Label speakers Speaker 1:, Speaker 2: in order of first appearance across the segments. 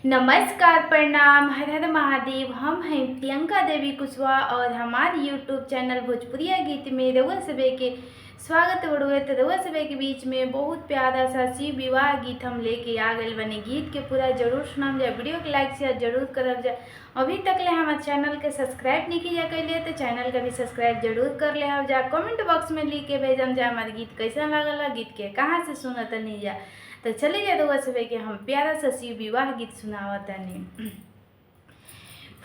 Speaker 1: नमस्कार, प्रणाम, हर हर महादेव। हम हैं प्रियंका देवी कुशवाहा और हमारे यूट्यूब चैनल भोजपुरिया गीत में रउआ सभे के स्वागत बड़ुए। तो रउआ सभे के बीच में बहुत प्यारा सा शिव विवाह गीत हम लेके आ गए बने। गीत के पूरा जरूर सुनाम जाए, वीडियो के लाइक शेयर जरूर करब जाए। अभी तक ले हमारे चैनल के सब्सक्राइब नहीं किया कैलिए तो चैनल का भी सब्सक्राइब जरूर कर ले जा। कमेंट बॉक्स में लिख के भेजम जा हमारे गीत कैसा लागल, गीत के कहाँ से सुनत नहीं जा। तो चलिए जा रउआ सभे के हम प्यारा सा शिव विवाह गीत सुनावतनी।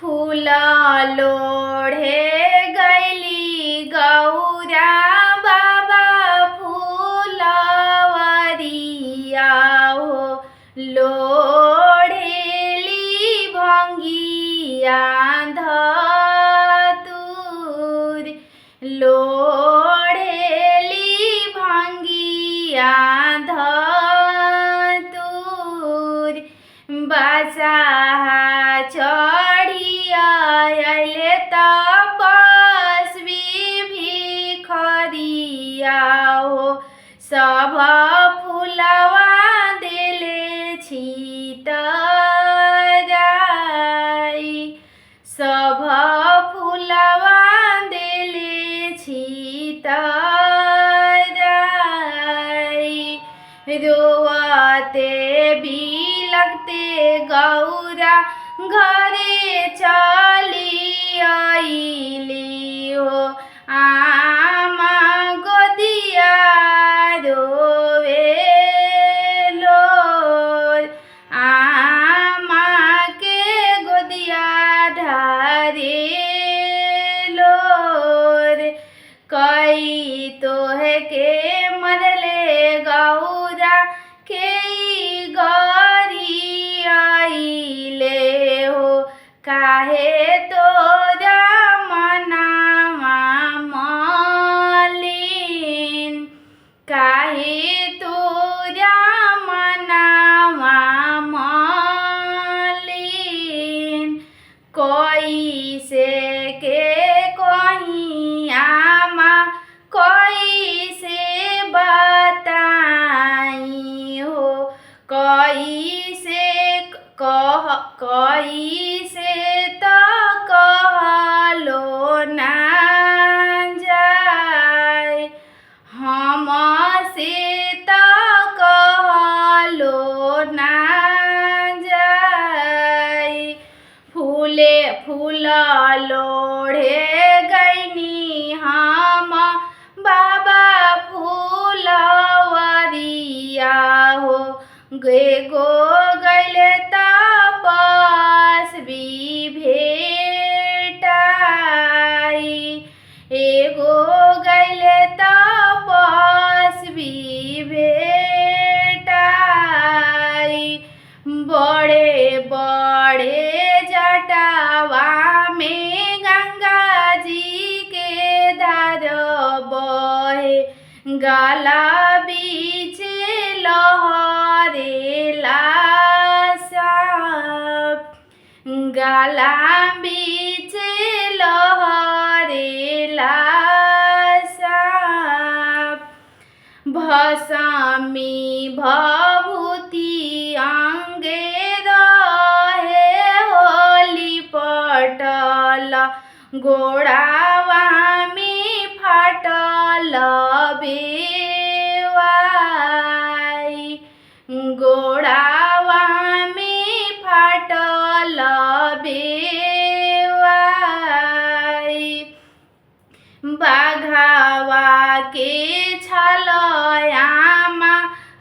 Speaker 1: फूला लोढ़े गैली गौरा बाबा फूलवरिया हो, लोढ़ेली भंगिया धतूर, लोढ़ेली भंगिया धतूर। बासाहा चढ़िया अइले तपस्वी भिखरिया हो, सब फूलवा देले छितराई, सब फूलवा देले छितराई। रोवते बिलखते गौरा घरे चली आइली हो, आमा गोदिया रोवे लोर, आमा के गोदिया ढारे लोर। कई तोहे के मरले गौरा के गरी आइले हो, काहे तोरा मनावा मलिन, काहे तोरा मनावा मलिन। कोई से के कहीं आमा कोई से बताई हो, कोई से तो कहलो ना जाए, हम से तो कहलो ना जाए। फूले फूल लोढ़े गईनी हम बाबा फूलवरिया हो, गो गैले तपस्वी भेटाई, एगो गैले तपस्वी भेटाई। बड़े बड़े जटावा में गंगा जी के धार बहे, गाला बीच लहरेला साप, गाला बीच लहरेला साप। भस्मी भभूति अंगे रहे होली पटल, गोड़ावा में फाटल बेवाई, गोड़ावा में फाटल बेवाई। बाघावा के छलयामा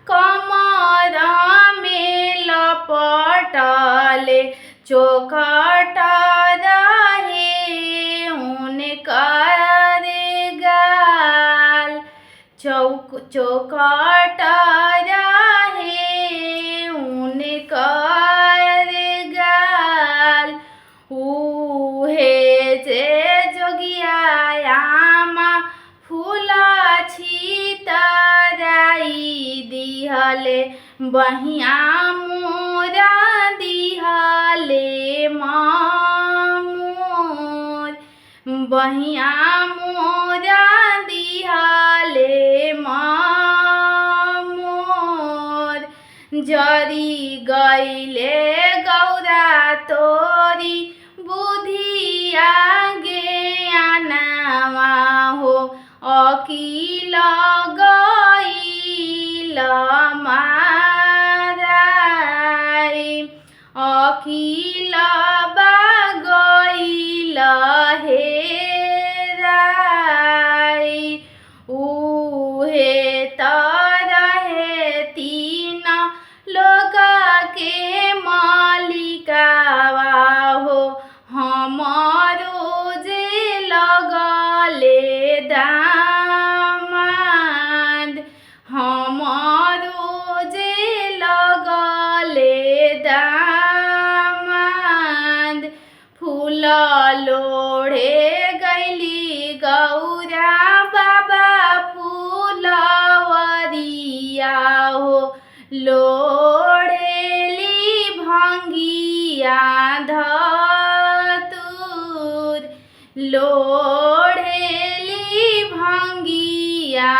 Speaker 1: कमर में लपटले, चोखट रहे उनकर गाल, चोखट रहे उनकर गाल। उहे जे जोगिया आमा फूला छितराई दिहले, बहिया मोरा दिहले मामोर, बहिया मोरा दिहले मामोर। जरी गईले गौरा तोरी बुधिया ज्ञानवा हो अकिल गईल माराई अकिल गईल हेराई उहे तरहे तीन लोक के मालिकावा हो हमारो जे लगले दामाद हमारो जे लगले दामाद फूल लोढ़े गैली गौरा बाबा फूलवरिया हो लोढ़ेली भंगिया धतूर लोढ़ेली भंगिया